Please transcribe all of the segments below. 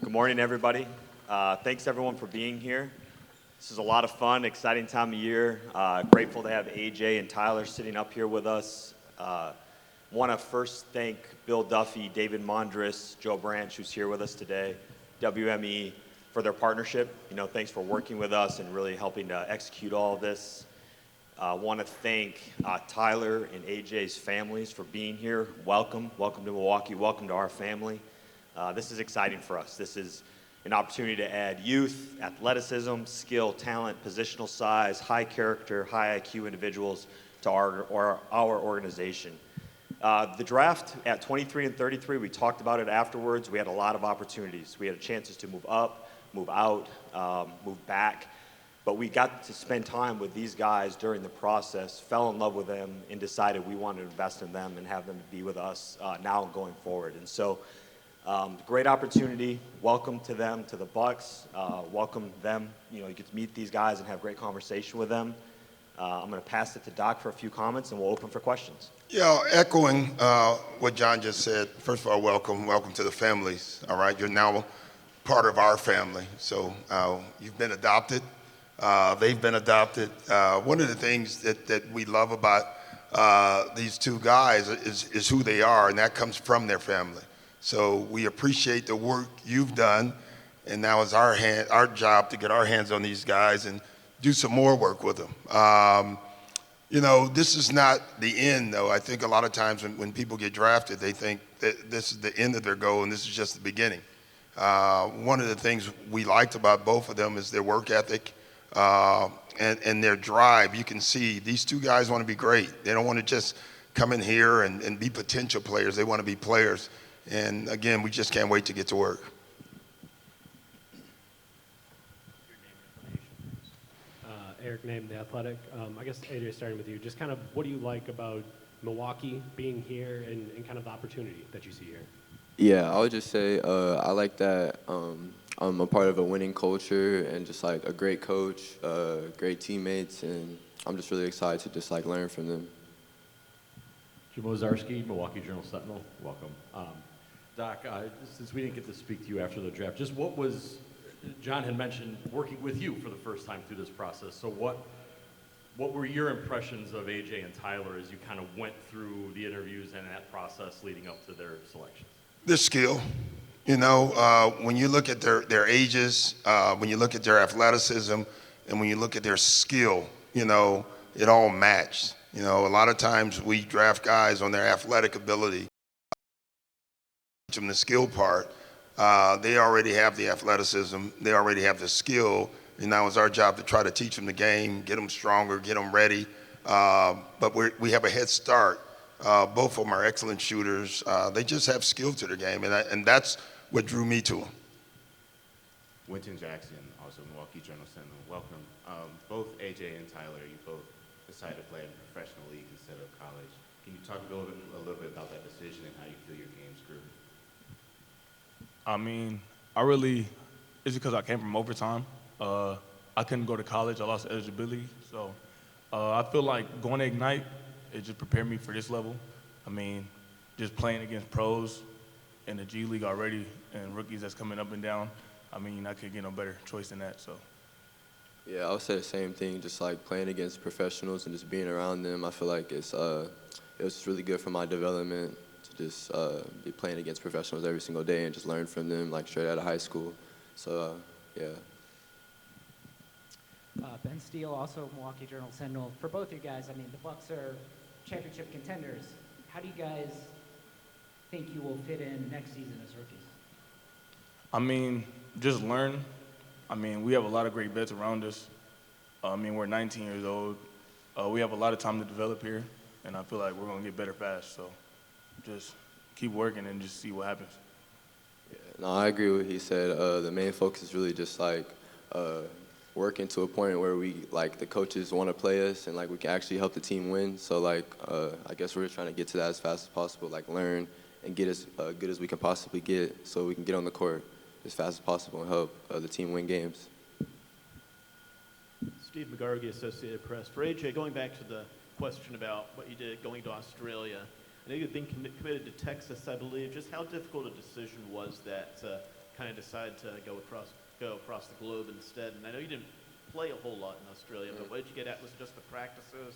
Good morning, everybody. Thanks, everyone, for being here. This is a lot of fun, exciting time of year. Grateful to have AJ and Tyler sitting up here with us. Want to first thank Bill Duffy, David Mondris, Joe Branch, who's here with us today, WME, for their partnership. Thanks for working with us and really helping to execute all of this. Want to thank Tyler and AJ's families for being here. Welcome to Milwaukee. Welcome to our family. This is exciting for us. This is an opportunity to add youth, athleticism, skill, talent, positional size, high character, high IQ individuals to our organization. The draft at 23 and 33, we talked about it afterwards. We had a lot of opportunities. We had chances to move up, move out, move back. But we got to spend time with these guys during the process, fell in love with them, and decided we wanted to invest in them and have them be with us now and going forward. And so, great opportunity. Welcome to them, to the Bucks. Welcome them. You get to meet these guys and have great conversation with them. I'm going to pass it to Doc for a few comments, and we'll open for questions. Yeah, echoing what John just said. First of all, welcome to the families. All right, you're now part of our family. So you've been adopted. They've been adopted. One of the things that we love about these two guys is who they are, and that comes from their family. So we appreciate the work you've done, and now it's our job to get our hands on these guys and do some more work with them. This is not the end, though. I think a lot of times when people get drafted, they think that this is the end of their goal, and this is just the beginning. One of the things we liked about both of them is their work ethic and their drive. You can see these two guys want to be great. They don't want to just come in here and be potential players. They want to be players. And again, we just can't wait to get to work. Eric Name, The Athletic. I guess, AJ, starting with you, just kind of what do you like about Milwaukee being here and kind of the opportunity that you see here? Yeah, I would just say I like that I'm a part of a winning culture and just like a great coach, great teammates, and I'm just really excited to just like learn from them. Jim Ozarski, Milwaukee Journal-Sentinel, welcome. Doc, since we didn't get to speak to you after the draft, just what was, John had mentioned working with you for the first time through this process, so what were your impressions of AJ and Tyler as you kind of went through the interviews and that process leading up to their selection? Their skill. When you look at their ages, when you look at their athleticism, and when you look at their skill, it all matched. A lot of times we draft guys on their athletic ability. Teach them the skill part. They already have the athleticism. They already have the skill. And now it's our job to try to teach them the game, get them stronger, get them ready. But we have a head start. Both of them are excellent shooters. They just have skill to their game, and that's what drew me to them. Winton Jackson, also Milwaukee Journal-Sentinel. Welcome. Both AJ and Tyler, you both decided to play in a professional league instead of college. Can you talk a little bit about that decision and how you feel your game's grew? It's because I came from overtime. I couldn't go to college. I lost eligibility. So I feel like going to Ignite, it just prepared me for this level. Just playing against pros in the G League already and rookies that's coming up and down, I could get no better choice than that. So. Yeah, I would say the same thing, just like playing against professionals and just being around them. I feel like it was really good for my development to just be playing against professionals every single day and just learn from them like straight out of high school. So, yeah. Ben Steele, also Milwaukee Journal-Sentinel. For both you guys, the Bucks are championship contenders. How do you guys think you will fit in next season as rookies? Just learn. We have a lot of great vets around us. We're 19 years old. We have a lot of time to develop here, and I feel like we're going to get better fast. So just keep working and just see what happens. Yeah, no, I agree with what he said. The main focus is really just like working to a point where the coaches want to play us and we can actually help the team win. So I guess we're just trying to get to that as fast as possible, learn and get as good as we can possibly get so we can get on the court as fast as possible and help the team win games. Steve McGarvey, Associated Press. For AJ, going back to the question about what you did going to Australia, I know you've been committed to Texas, I believe. Just how difficult a decision was that to kind of decide to go across the globe instead? And I know you didn't play a whole lot in Australia, but what did you get at? Was it just the practices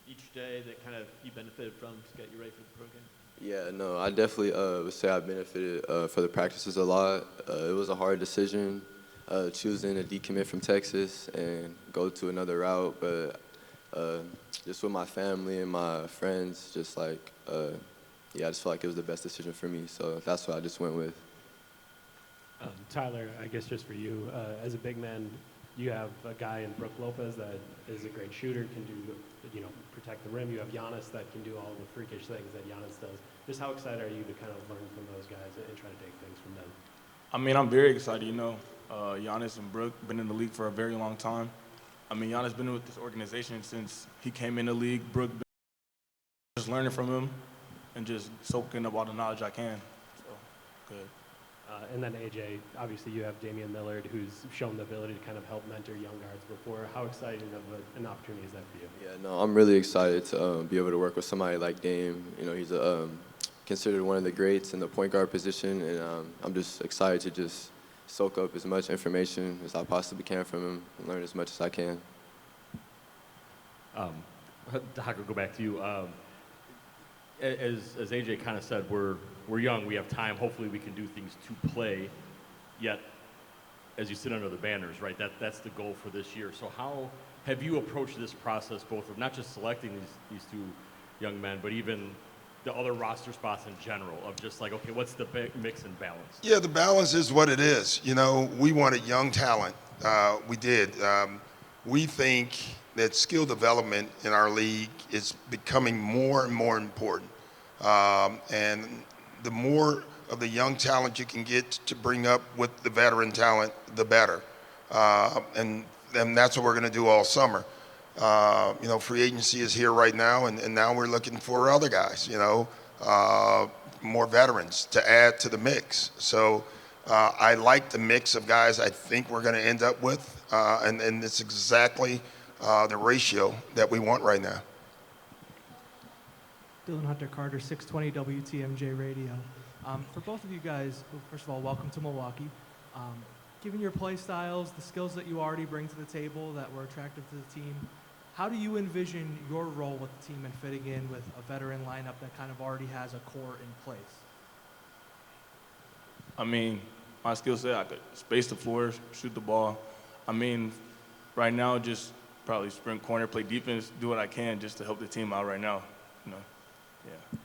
each day that kind of you benefited from to get you ready for the pro game? Yeah, no, I definitely would say I benefited for the practices a lot. It was a hard decision choosing to decommit from Texas and go to another route, but just with my family and my friends, just like, yeah, I just felt like it was the best decision for me, so that's what I just went with. Tyler, I guess just for you, as a big man, you have a guy in Brook Lopez that is a great shooter, can do, protect the rim. You have Giannis that can do all the freakish things that Giannis does. Just how excited are you to kind of learn from those guys and try to take things from them? I mean, I'm very excited. Giannis and Brooke been in the league for a very long time. I mean, Giannis been with this organization since he came in the league. Brooke, just learning from him and just soaking up all the knowledge I can. So, good. And then AJ, obviously you have Damian Lillard, who's shown the ability to kind of help mentor young guards before. How exciting of an opportunity is that for you? Yeah, no, I'm really excited to be able to work with somebody like Dame. He's considered one of the greats in the point guard position, and I'm just excited to just soak up as much information as I possibly can from him and learn as much as I can. Doc, I'll go back to you. As AJ kind of said, we're young, we have time. Hopefully we can do things to play. Yet, as you sit under the banners, right, that's the goal for this year. So how have you approached this process, both of not just selecting these two young men, but even the other roster spots in general, of just like, okay, what's the mix and balance? Yeah, the balance is what it is. We wanted young talent. We did. We think that skill development in our league is becoming more and more important. And the more of the young talent you can get to bring up with the veteran talent, the better. And that's what we're going to do all summer. Free agency is here right now, and now we're looking for other guys, more veterans to add to the mix. So I like the mix of guys I think we're going to end up with, and it's exactly the ratio that we want right now. Dylan Hunter Carter, 620 WTMJ Radio. For both of you guys, well, first of all, welcome to Milwaukee. Given your play styles, the skills that you already bring to the table that were attractive to the team, how do you envision your role with the team and fitting in with a veteran lineup that kind of already has a core in place? I mean, my skill set, I could space the floor, shoot the ball. I mean, right now, just probably sprint corner, play defense, do what I can just to help the team out right now. Yeah.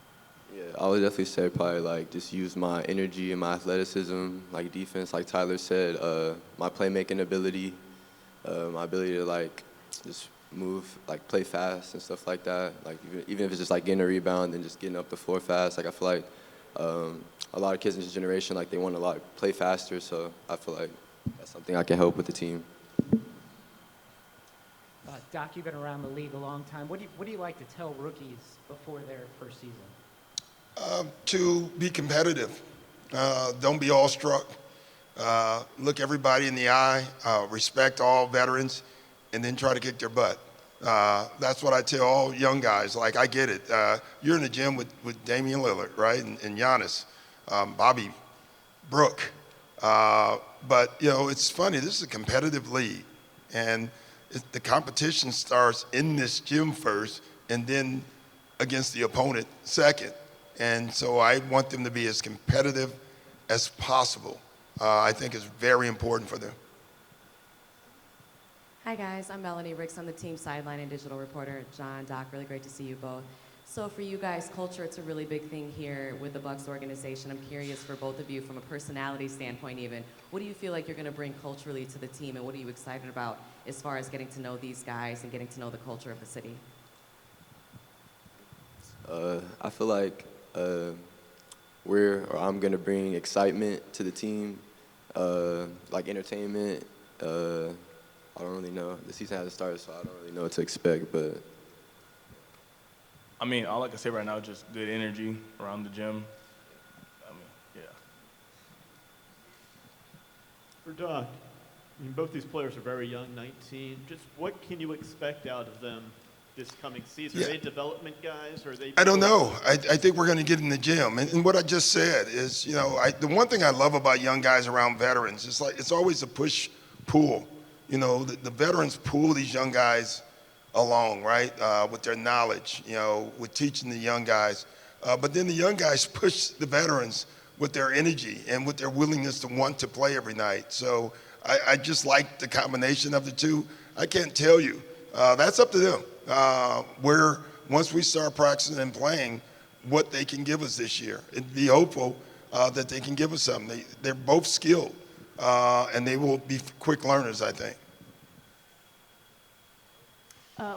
Yeah, I would definitely say probably like just use my energy and my athleticism, like defense, like Tyler said, my playmaking ability, my ability to like just move, like play fast and stuff like that. Like even if it's just like getting a rebound and just getting up the floor fast. Like I feel like a lot of kids in this generation, like they want to play faster. So I feel like that's something I can help with the team. Doc, you've been around the league a long time. What do you like to tell rookies before their first season? To be competitive. Don't be awestruck. Look everybody in the eye, respect all veterans, and then try to kick their butt. That's what I tell all young guys. Like, I get it. You're in the gym with Damian Lillard, right, and Giannis, Bobby, Brooke. But, it's funny. This is a competitive league, and the competition starts in this gym first and then against the opponent second. And so I want them to be as competitive as possible. I think it's very important for them. Hi guys, I'm Melanie Ricks. I'm the team sideline and digital reporter. John, Doc, really great to see you both. So for you guys, culture, it's a really big thing here with the Bucks organization. I'm curious for both of you from a personality standpoint even, what do you feel like you're gonna bring culturally to the team, and what are you excited about as far as getting to know these guys and getting to know the culture of the city? I feel like I'm gonna bring excitement to the team, like entertainment. I don't really know. The season hasn't started, so I don't really know what to expect, but. I mean, all I can say right now is just good energy around the gym. I mean, yeah. For Doc, both these players are very young, 19. Just what can you expect out of them this coming season? Yeah. Are they development guys, or are they? I don't know. I think we're going to get in the gym. And what I just said is, the one thing I love about young guys around veterans is like it's always a push-pull. The veterans pull these young guys along, right, with their knowledge, with teaching the young guys. But then the young guys push the veterans with their energy and with their willingness to want to play every night. So I just like the combination of the two. I can't tell you. That's up to them. Once we start practicing and playing, what they can give us this year. And be hopeful that they can give us something. They're both skilled, and they will be quick learners, I think.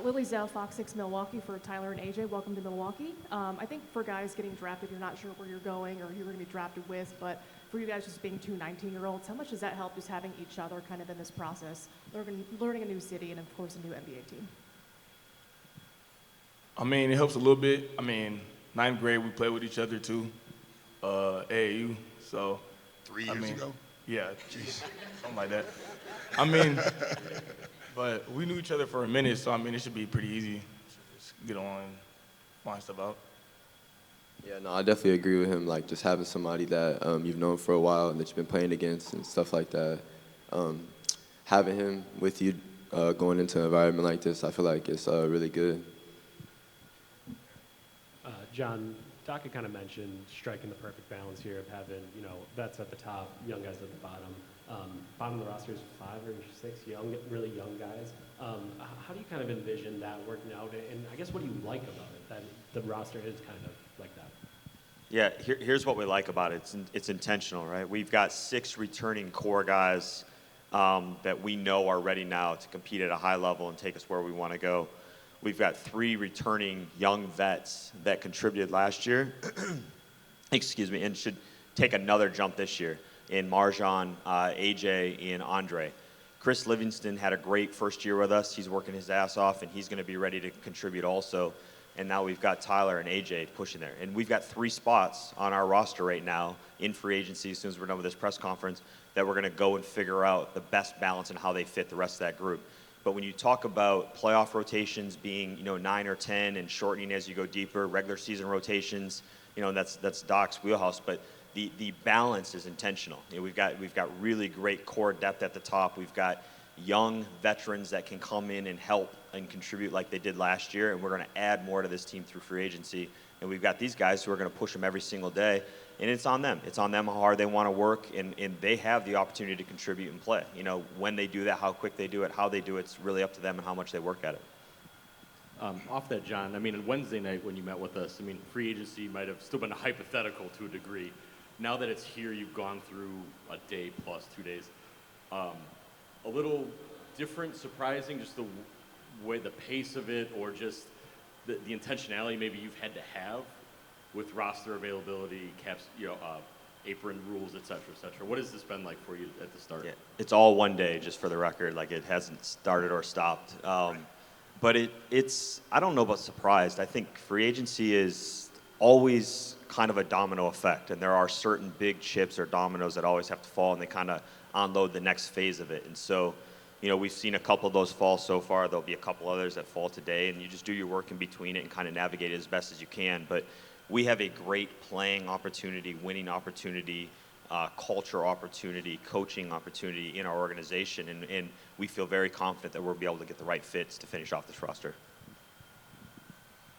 Lily Zell, Fox 6 Milwaukee for Tyler and AJ. Welcome to Milwaukee. I think for guys getting drafted, you're not sure where you're going or who you're going to be drafted with, but for you guys just being two 19-year-olds, how much does that help just having each other kind of in this process, learning a new city and, of course, a new NBA team? I mean, it helps a little bit. I mean, ninth grade, we played with each other too, AAU, so. 3 years ago? Yeah, geez, something like that. I mean, but we knew each other for a minute, so I mean, it should be pretty easy. Just get on, find stuff out. Yeah, no, I definitely agree with him. Like, just having somebody that you've known for a while and that you've been playing against and stuff like that. Having him with you going into an environment like this, I feel like it's really good. John, Doc had kind of mentioned striking the perfect balance here of having, vets at the top, young guys at the bottom. Bottom of the roster is 5 or 6 really young guys. How do you kind of envision that working out? And I guess what do you like about it, that the roster is kind of like that? Yeah, here's what we like about it. It's intentional, right? We've got 6 returning core guys that we know are ready now to compete at a high level and take us where we want to go. We've got 3 returning young vets that contributed last year, and should take another jump this year in Marjan, AJ, and Andre. Chris Livingston had a great first year with us. He's working his ass off, and he's going to be ready to contribute also. And now we've got Tyler and AJ pushing there. And we've got 3 spots on our roster right now in free agency as soon as we're done with this press conference that we're going to go and figure out the best balance and how they fit the rest of that group. But when you talk about playoff rotations being, 9 or 10 and shortening as you go deeper, regular season rotations, that's Doc's wheelhouse. But the balance is intentional. We've got really great core depth at the top. We've got young veterans that can come in and help and contribute like they did last year, and we're going to add more to this team through free agency. And we've got these guys who are going to push them every single day, and it's on them. It's on them how hard they want to work, and they have the opportunity to contribute and play. When they do that, how quick they do it, how they do it's really up to them and how much they work at it. Off that, John, on Wednesday night when you met with us, free agency might have still been a hypothetical to a degree. Now that it's here, you've gone through a day plus 2 days. A little different, surprising, just the way, the pace of it, or just the intentionality maybe you've had to have with roster availability, caps, apron rules, et cetera. What has this been like for you at the start? Yeah, it's all one day, just for the record. Like, it hasn't started or stopped. But it's I don't know about surprised. I think free agency is always kind of a domino effect, and there are certain big chips or dominoes that always have to fall, and they kind of unload the next phase of it. And so, we've seen a couple of those fall so far. There'll be a couple others that fall today, and you just do your work in between it and kind of navigate it as best as you can. But we have a great playing opportunity, winning opportunity, culture opportunity, coaching opportunity in our organization, and we feel very confident that we'll be able to get the right fits to finish off this roster.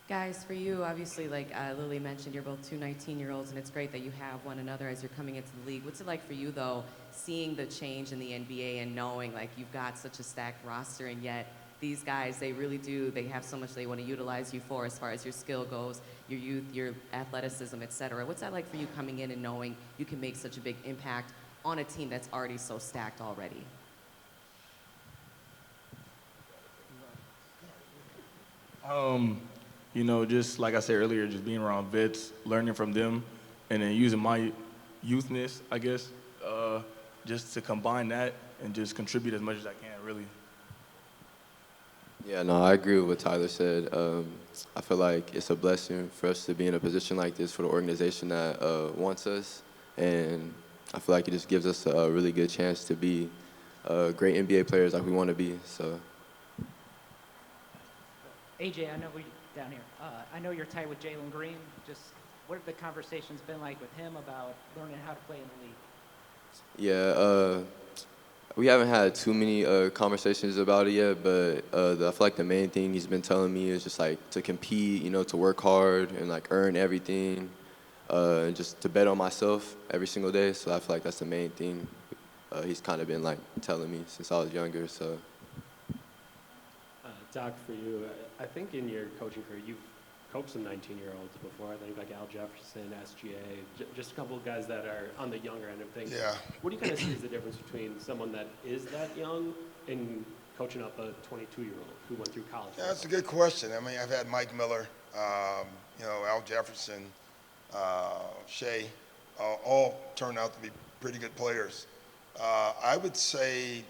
Guys, for you, obviously, like Lily mentioned, you're both two 19-year-olds, and it's great that you have one another as you're coming into the league. What's it like for you, though, seeing the change in the NBA and knowing, like, you've got such a stacked roster, and yet these guys, they really do, they have so much they want to utilize you for as far as your skill goes, your youth, your athleticism, et cetera. What's that like for you coming in and knowing you can make such a big impact on a team that's already so stacked already? Just like I said earlier, just being around vets, learning from them, and then using my youthness, I guess, just to combine that and just contribute as much as I can, really. Yeah, no, I agree with what Tyler said. I feel like it's a blessing for us to be in a position like this for the organization that wants us, and I feel like it just gives us a really good chance to be great NBA players like we want to be. So. AJ, I know we down here. I know you're tight with Jalen Green. Just what have the conversations been like with him about learning how to play in the league? Yeah, we haven't had too many conversations about it yet, but I feel like the main thing he's been telling me is just like to compete, to work hard and like earn everything, and just to bet on myself every single day. So I feel like that's the main thing he's kind of been like telling me since I was younger. So. Doc, for you, I think in your coaching career, you've coached some 19-year-olds before. I think like Al Jefferson, SGA, just a couple of guys that are on the younger end of things. Yeah. What do you kind of see as the difference between someone that is that young and coaching up a 22-year-old who went through college? Yeah, that's a good question. I mean, I've had Mike Miller, Al Jefferson, Shea, all turned out to be pretty good players. I would say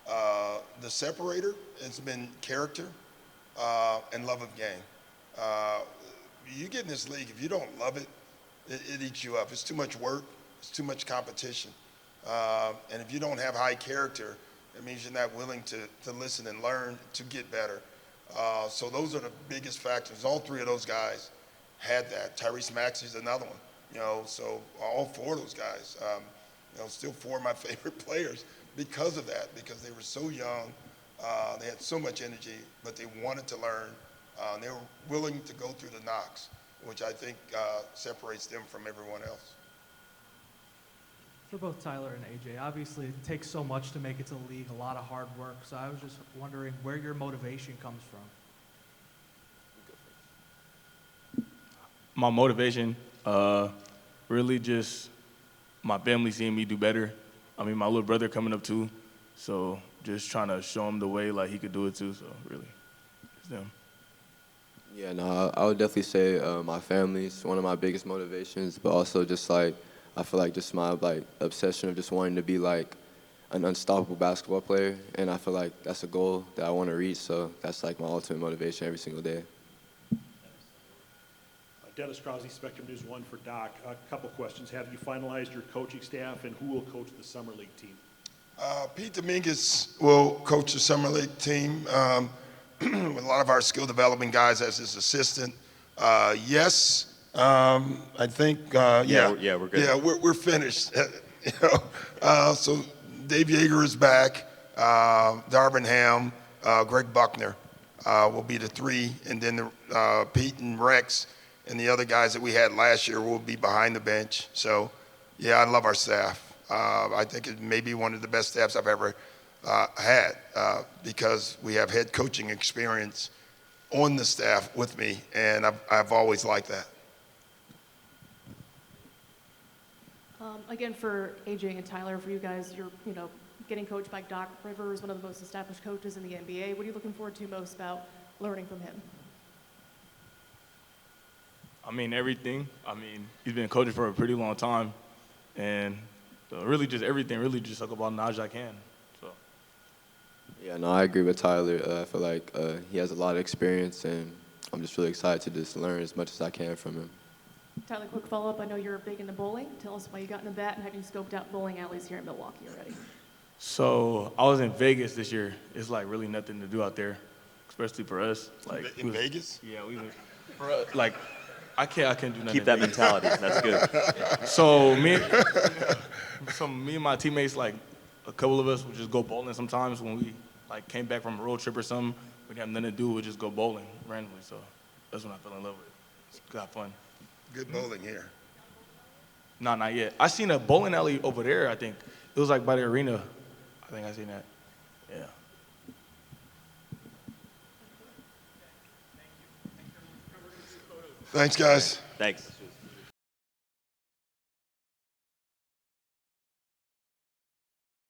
the separator has been character and love of game. You get in this league, if you don't love it, it eats you up. It's too much work. It's too much competition. And if you don't have high character, it means you're not willing to listen and learn to get better. So those are the biggest factors. All three of those guys had that. Tyrese Maxey's another one. So all four of those guys, still four of my favorite players because of that, because they were so young. They had so much energy, but they wanted to learn. They were willing to go through the knocks, which I think separates them from everyone else. For both Tyler and AJ, obviously it takes so much to make it to the league, a lot of hard work. So I was just wondering where your motivation comes from. My motivation, really just my family seeing me do better. I mean, my little brother coming up too. So just trying to show him the way like he could do it too. So really, it's them. Yeah, no, I would definitely say my family is one of my biggest motivations, but also just like I feel like just my like obsession of just wanting to be like an unstoppable basketball player, and I feel like that's a goal that I want to reach. So that's like my ultimate motivation every single day. Dennis Crosby, Spectrum News 1 for Doc. A couple questions. Have you finalized your coaching staff, and who will coach the Summer League team? Pete Dominguez will coach the Summer League team with a lot of our skill development guys as his assistant. Yes, I think, Yeah, we're good. Yeah, we're finished. So Dave Yeager is back. Darvin Ham, Greg Buckner will be the three, and then Pete and Rex and the other guys that we had last year will be behind the bench. So, yeah, I love our staff. I think it may be one of the best staffs I've ever had because we have head coaching experience on the staff with me, and I've always liked that. Again, for AJ and Tyler, for you guys, you're getting coached by Doc Rivers, one of the most established coaches in the NBA. What are you looking forward to most about learning from him? I mean, everything. I mean, he's been coaching for a pretty long time, and really just everything, really just talk about knowledge I can. So. Yeah, no, I agree with Tyler. I feel like he has a lot of experience, and I'm just really excited to just learn as much as I can from him. Tyler, quick follow-up. I know you're big into bowling. Tell us why you got into that, and have you scoped out bowling alleys here in Milwaukee already? So I was in Vegas this year. It's like really nothing to do out there, especially for us. Like in Vegas? Yeah, we went. For us, like I can't do nothing. Keep that mentality. That's good. So me and my teammates, like a couple of us, would just go bowling sometimes when we like came back from a road trip or something. We'd have nothing to do. We'd just go bowling randomly. So that's when I fell in love with it. It's got fun. Good bowling here. No, not yet. I seen a bowling alley over there. I think it was like by the arena. I think I seen that. Yeah. Thanks, guys. Thanks.